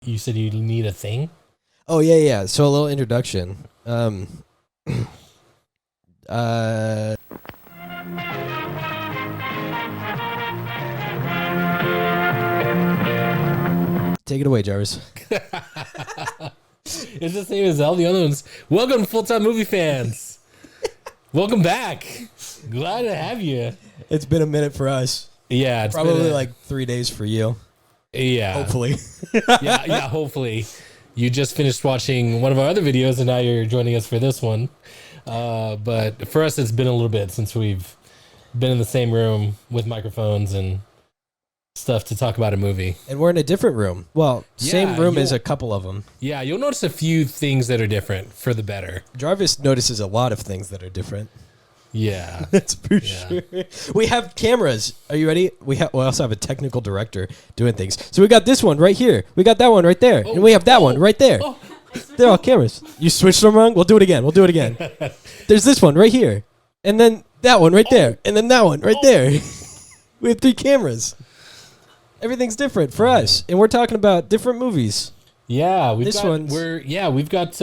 You said you need a thing? Oh, yeah. So a little introduction. Uh, Take it away, Jarvis. It's the same as all the other ones. Welcome, full-time movie fans. Welcome back. Glad to have you. It's been a minute for us. Yeah, it's Probably been like 3 days for you. yeah, Hopefully. yeah. Hopefully, you just finished watching one of our other videos, and now you're joining us for this one. But for us, it's been a little bit since we've been in the same room with microphones and stuff to talk about a movie. And we're in a different room. Well, same Yeah, room as you'll- a couple of them. Yeah, you'll notice a few things that are different for the better. Jarvis notices a lot of things that are different. Yeah. That's for Yeah. sure. We have cameras. Are you ready? We also have a technical director doing things. So we got this one right here. We got that one right there. And we have that one right there. Oh. They're all cameras. You switched them wrong? We'll do it again. There's this one right here. And then that one right there. And then that one right there. We have 3 cameras. Everything's different for us. And we're talking about different movies. Yeah, This one's- we've got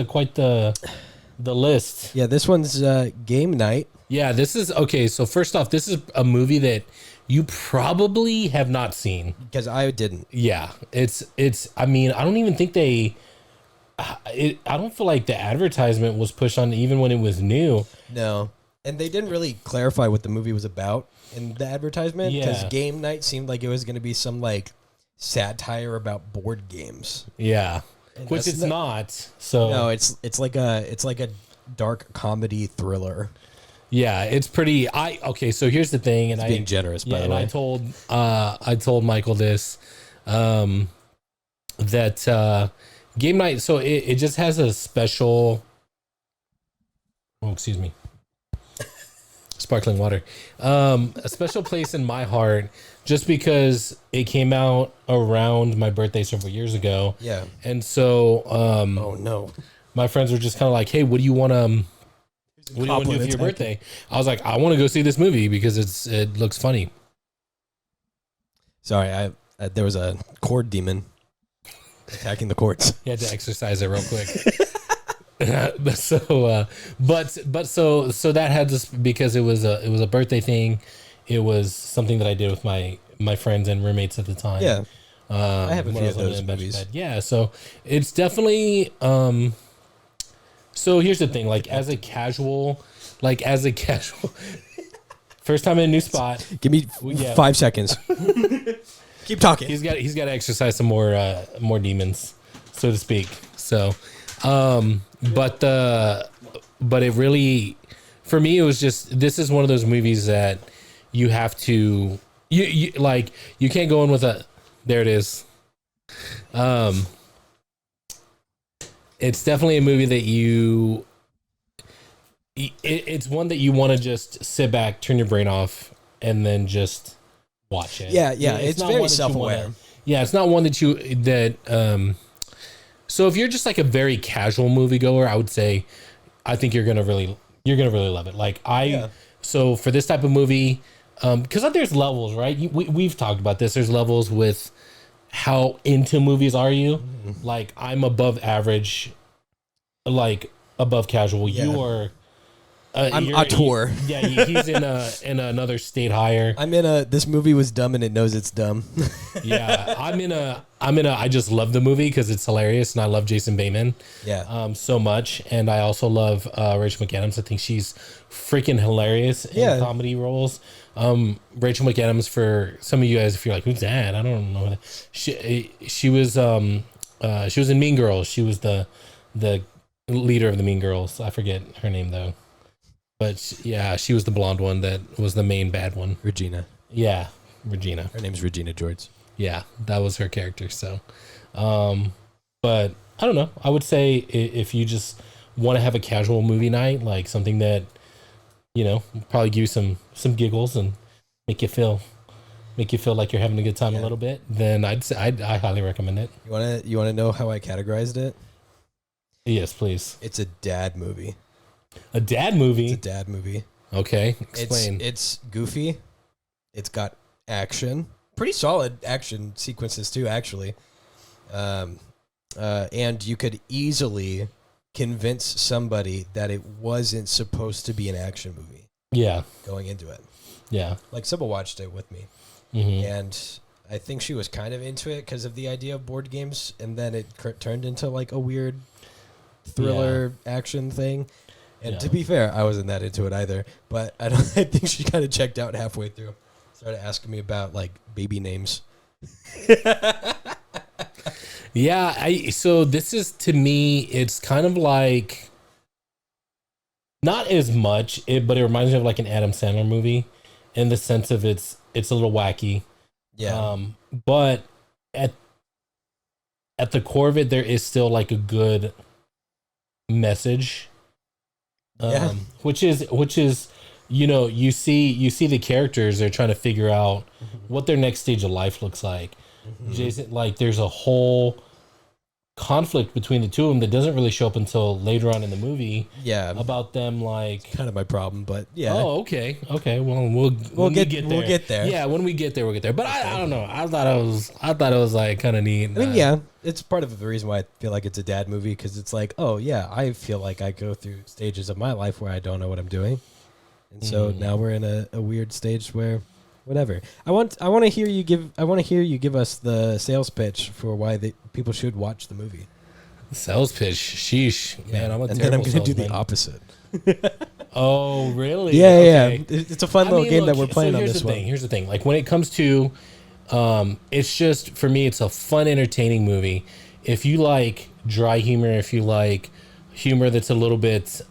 quite the list. Yeah, this one's game night. Yeah, this is okay. So first off, this is a movie that you probably have not seen. Because I didn't. Yeah, it's. I mean, I don't even think I don't feel like the advertisement was pushed on even when it was new. No. And they didn't really clarify what the movie was about in the advertisement. Because Yeah. game night seemed like it was going to be some like satire about board games. Yeah, And which that's it's not. So No, it's like a dark comedy thriller. yeah, it's pretty. Okay. So here's the thing, and Being generous, by yeah, the and way. I told Michael this, that game night. So it just has a special. Oh, excuse me. Sparkling water. A special place in my heart, just because it came out around my birthday several years ago, Yeah. and so Oh no. my friends were just kind of like, "Hey, what do you want to do for Compliment your attack. birthday?" I was like, "I want to go see this movie because it looks funny." Sorry, I there was a cord demon attacking the courts. You had to exercise it real quick. So that had this because it was a birthday thing. It was something that I did with my friends and roommates at the time. Yeah. I have a when few was of on those the bench movies. bed. Yeah, so it's definitely so here's the thing, like as a casual first time in a new spot, Give me Yeah. 5 seconds. Keep talking. he's got to exercise some more demons, so to speak. So but it really, for me, it was just, this is one of those movies that you have to, you like, you can't go in with there it is. It's definitely a movie that it's one that you want to just sit back, turn your brain off, and then just watch it. Yeah, it's not very one that you self-aware. wanna- Yeah, it's not one so if you're just like a very casual moviegoer, I would say I think you're gonna really love it. Like so for this type of movie, because there's levels, right? We've talked about this. There's levels with how into movies are you. Like I'm above average, like above casual. Yeah. You are. I'm auteur. Yeah, he's in another state higher. I'm in this movie was dumb and it knows it's dumb. Yeah, I'm in a I just love the movie because it's hilarious and I love Jason Bateman so much, and I also love Rachel McAdams. I think she's freaking hilarious in comedy roles. Rachel McAdams, for some of you guys, if you're like, who's that? I don't know. She was in Mean Girls. She was the leader of the Mean Girls. I forget her name though. But yeah, she was the blonde one that was the main bad one. Regina. Yeah, Regina. Her name's Regina George. Yeah, that was her character. So, but I don't know. I would say if you just want to have a casual movie night, like something that, probably give you some giggles and make you feel like you're having a good time a little bit, then I'd say I highly recommend it. You wanna know how I categorized it? Yes, please. It's a dad movie. A dad movie. It's a dad movie. Okay, explain. It's goofy. It's got action. Pretty solid action sequences too, actually. And you could easily convince somebody that it wasn't supposed to be an action movie. Yeah. Going into it. Yeah. Like Sybil watched it with me. And I think she was kind of into it because of the idea of board games. And then it turned into like a weird thriller action thing. And to be fair, I wasn't that into it either. But I think she kind of checked out halfway through. Started asking me about like baby names. Yeah, so this is, to me, it's kind of like, not as much, but it reminds me of like an Adam Sandler movie in the sense of it's a little wacky. Yeah. But at the core of it, there is still like a good message. Which is, you know, you see the characters, they're trying to figure out what their next stage of life looks like. Jason, like, there's a whole conflict between the two of them that doesn't really show up until later on in the movie. Yeah, about them, like, it's kind of my problem, but yeah. Oh, okay. Well, we'll get there. We'll get there. Yeah, when we get there, we'll get there. But I don't know. I thought it was like kind of neat. I mean, yeah, it's part of the reason why I feel like it's a dad movie, because it's like, oh yeah, I feel like I go through stages of my life where I don't know what I'm doing, and so now we're in a weird stage where. Whatever. I want to hear you give us the sales pitch for why people should watch the movie. Sales pitch, sheesh, man! I'm a and then I'm going to do the opposite. Oh, really? Yeah, okay. yeah. It's a fun little game that we're playing on this one. Here's the thing. Like, when it comes to, it's just, for me, it's a fun, entertaining movie. If you like dry humor, if you like humor that's a little bit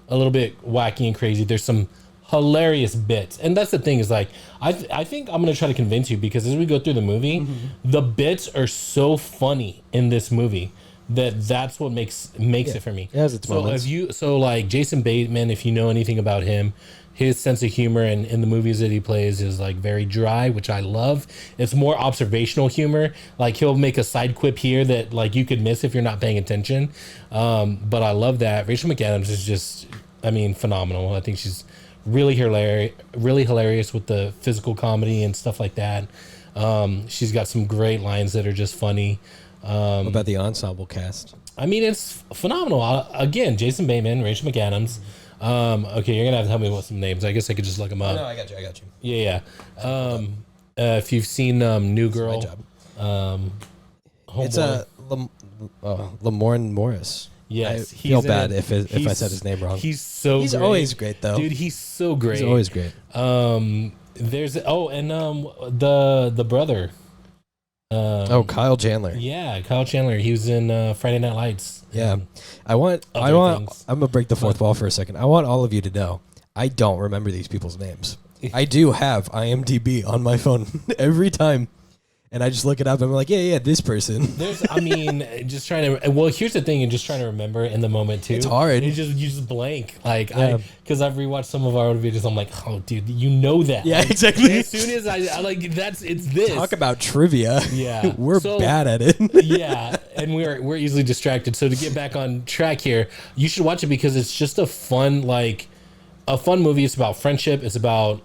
wacky and crazy, there's some hilarious bits. And that's the thing, is like, I think I'm gonna try to convince you, because as we go through the movie, the bits are so funny in this movie that's what makes it for me. It has its moments. So like Jason Bateman, if you know anything about him, his sense of humor and in the movies that he plays is like very dry, which I love. It's more observational humor. Like, he'll make a side quip here that like you could miss if you're not paying attention. But I love that. Rachel McAdams is just, I mean, phenomenal. I think she's really hilarious with the physical comedy and stuff like that. She's got some great lines that are just funny. What about the ensemble cast? I mean, it's phenomenal. Again, Jason Bateman, Rachel McAdams. Okay, you're gonna have to help me with some names. I guess I could just look them up. No, I got you. Yeah. If you've seen New Girl, it's Lamorne Morris. Yes, I feel bad if I said his name wrong. He's great. Always great, though. Dude, he's so great. He's always great. There's the brother. Kyle Chandler. Yeah, Kyle Chandler. He was in Friday Night Lights. Yeah, I'm gonna break the fourth wall for a second. I want all of you to know I don't remember these people's names. I do have IMDb on my phone every time. And I just look it up and I'm like, yeah, this person. Just trying to, well, here's the thing, and just trying to remember in the moment too. It's hard. You just blank. Like, because I've rewatched some of our old videos, I'm like, oh, dude, you know that. Yeah, like, exactly. As soon as I like, it's this. Talk about trivia. Yeah. We're bad at it. Yeah. And we're easily distracted. So to get back on track here, you should watch it because it's just a fun movie. It's about friendship. It's about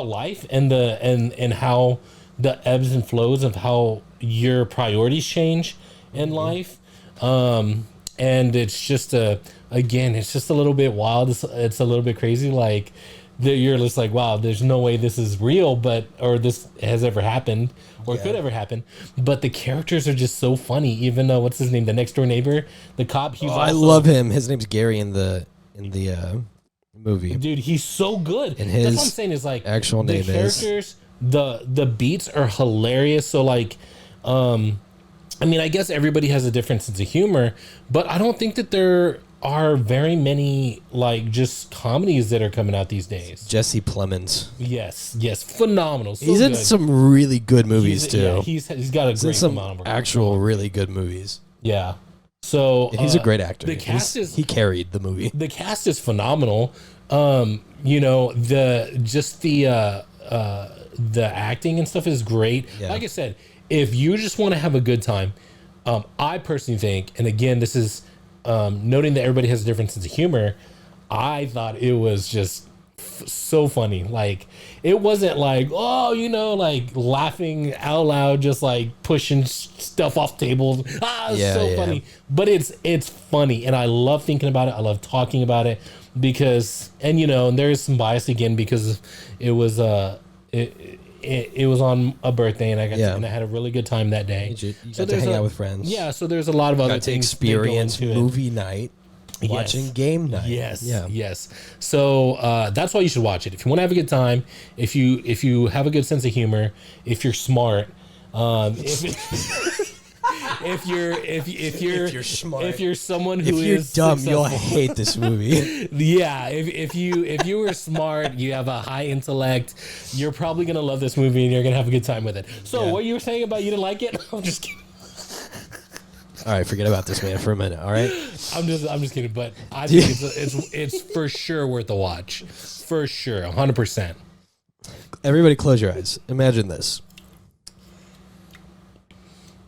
life and how the ebbs and flows of how your priorities change in life. And it's just it's just a little bit wild. It's a little bit crazy. Like, you're just like, wow, there's no way this is real, or this has ever happened or could ever happen. But the characters are just so funny. Even though, what's his name? The next door neighbor, the cop. I love him. His name's Gary in the movie. Dude, he's so good. And his that's what I'm saying is like actual name characters, the beats are hilarious. So like, I mean, I guess everybody has a different sense of humor, but I don't think that there are very many like just comedies that are coming out these days. Jesse Plemons. Yes, phenomenal. So he's in some really good movies too. Yeah, he's got a great some actual really good movies. Yeah. So and he's a great actor. The cast he carried the movie. The cast is phenomenal. You know, the acting and stuff is great. Yeah. Like I said, if you just want to have a good time, I personally think, and again, this is noting that everybody has a different sense of humor, I thought it was just so funny. Like, it wasn't like, oh, like laughing out loud, just like pushing stuff off tables. It's so funny. But it's funny, and I love thinking about it. I love talking about it because, and there is some bias again because it was it was on a birthday, and I had a really good time that day. You got to hang out with friends. Yeah, so there's a lot of other things to experience movie night. Watching game night. Yes. So that's why you should watch it. If you want to have a good time, if you have a good sense of humor, if you're smart, if you're smart, if you're someone who is dumb, successful. You'll hate this movie. Yeah, if you were smart, you have a high intellect, you're probably gonna love this movie and you're gonna have a good time with it. So what you were saying about you didn't like it? I'm just kidding. All right, forget about this man for a minute. All right, I'm just kidding, but I think it's for sure worth a watch, for sure, 100%. Everybody, close your eyes. Imagine this: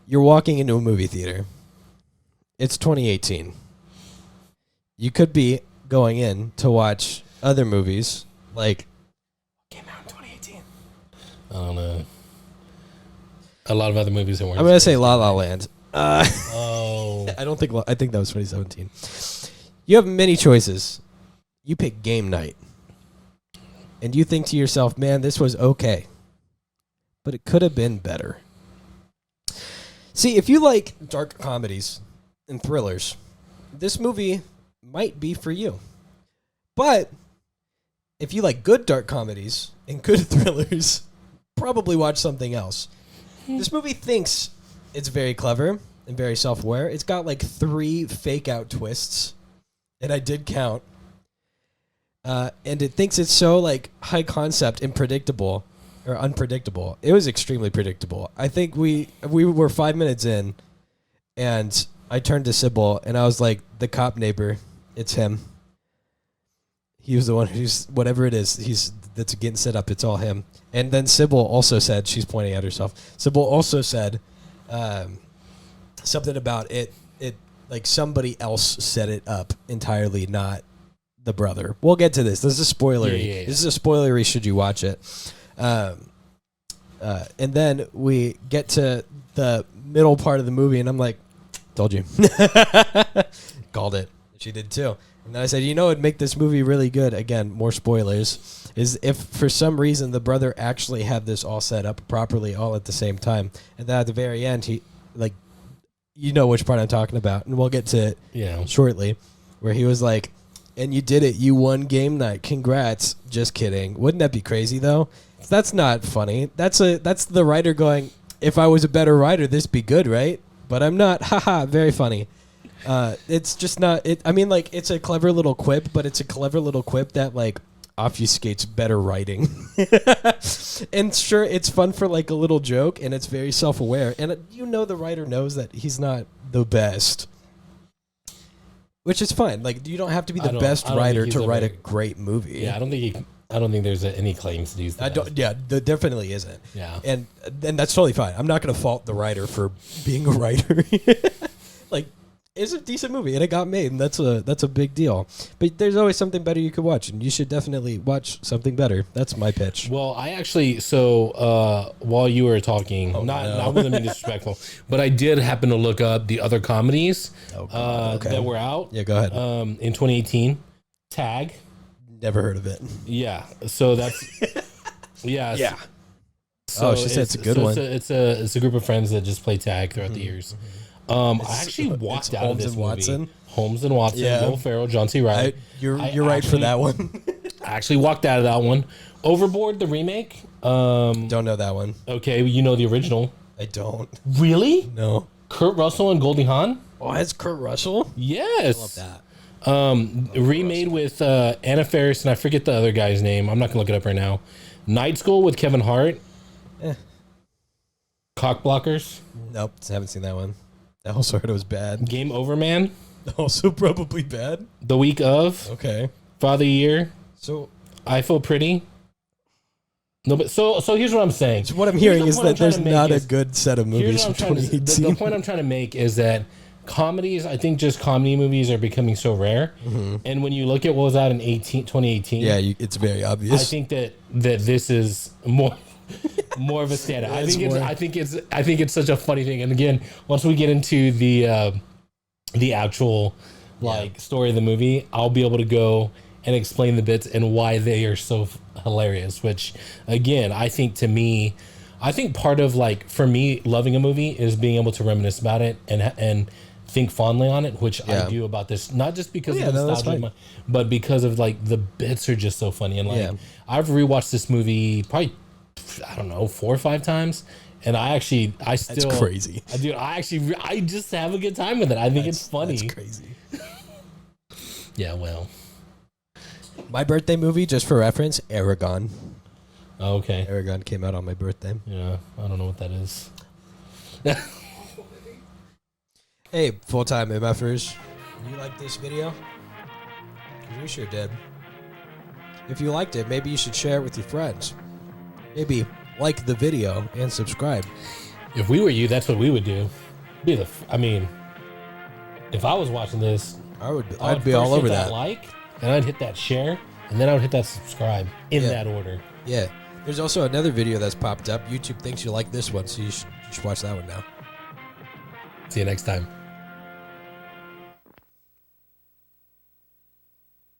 you're walking into a movie theater. It's 2018. You could be going in to watch other movies like came out in 2018. I don't know. A lot of other movies that weren't. I'm gonna say La La Land. I think that was 2017. You have many choices. You pick game night. And you think to yourself, man, this was okay. But it could have been better. See, if you like dark comedies and thrillers, this movie might be for you. But if you like good dark comedies and good thrillers, probably watch something else. This movie thinks it's very clever and very self-aware. It's got like 3 fake-out twists, and I did count. And it thinks it's so like high concept and predictable or unpredictable. It was extremely predictable. I think we were 5 minutes in, and I turned to Sybil and I was like, "The cop neighbor, it's him. He was the one who's whatever it is. That's getting set up. It's all him." And then Sybil also said, she's pointing at herself. Sybil also said. Something about it like somebody else set it up entirely, not the brother. We'll get to this. This is a spoilery. Yeah. This is a spoilery should you watch it. And then we get to the middle part of the movie, and I'm like, told you. Called it. She did too. And then I said, it'd make this movie really good. Again, more spoilers. Is if for some reason the brother actually had this all set up properly all at the same time. And then at the very end, he, like, which part I'm talking about. And we'll get to it shortly. Where he was like, and you did it. You won game night. Congrats. Just kidding. Wouldn't that be crazy, though? That's not funny. That's the writer going, if I was a better writer, this be good, right? But I'm not. Haha, very funny. It's just not. It's a clever little quip, but it's a clever little quip that, like, obfuscates better writing. And sure, it's fun for, like, a little joke, and it's very self-aware. And the writer knows that he's not the best. Which is fine. Like, you don't have to be the best writer to write a great movie. Yeah, I don't think there's any claims to use that. There definitely isn't. Yeah. And that's totally fine. I'm not going to fault the writer for being a writer. Like, it's a decent movie, and it got made, and that's a big deal. But there's always something better you could watch, and you should definitely watch something better. That's my pitch. Well, I actually, while you were talking, not with me disrespectful, but I did happen to look up the other comedies that were out. Yeah, go ahead. In 2018, Tag. Never heard of it. Yeah, so that's yeah. Yeah. So she said it's a good one. It's a group of friends that just play tag throughout the years. I actually walked out of this movie. Holmes and Watson, Will Ferrell, John C. Reilly. You're right for that one. I actually walked out of that one. Overboard, the remake. Don't know that one. Okay, you know the original. I don't. Really? No. Kurt Russell and Goldie Hawn? Oh, it's Kurt Russell? Yes. I love that. Remade with Anna Faris, and I forget the other guy's name. I'm not going to look it up right now. Night School with Kevin Hart. Cockblockers. Nope, haven't seen that one. I also heard it was bad. Game Over Man. Also probably bad. The Week Of. Okay. Father Year. So I Feel Pretty. No, but so here's what I'm saying. So what I'm hearing is that there's not a good set of movies from 2018. The point I'm trying to make is that comedies, I think just comedy movies are becoming so rare. And when you look at what was out in 2018, yeah, it's very obvious. I think that this is more of a standout. I think it's such a funny thing. And again, once we get into the actual story of the movie, I'll be able to go and explain the bits and why they are so hilarious. Which, again, I think part of for me loving a movie is being able to reminisce about it and think fondly on it, which I do about this, not just because of nostalgia, but because of the bits are just so funny. And I've rewatched this movie probably, I don't know, 4 or 5 times, and I still, that's crazy. Dude, I just have a good time with it. I think it's funny. That's crazy. Yeah, well, my birthday movie, just for reference, Aragon. Oh, okay. Aragon came out on my birthday. Yeah, I don't know what that is. Hey, full-time MFers, you like this video? 'Cause we sure did. If you liked it, maybe you should share it with your friends. Maybe like the video and subscribe. If we were you, that's what we would do. If I was watching this, I'd be all over that. And I'd hit that share, and then I would hit that subscribe in that order. Yeah. There's also another video that's popped up. YouTube thinks you like this one, so you should watch that one now. See you next time.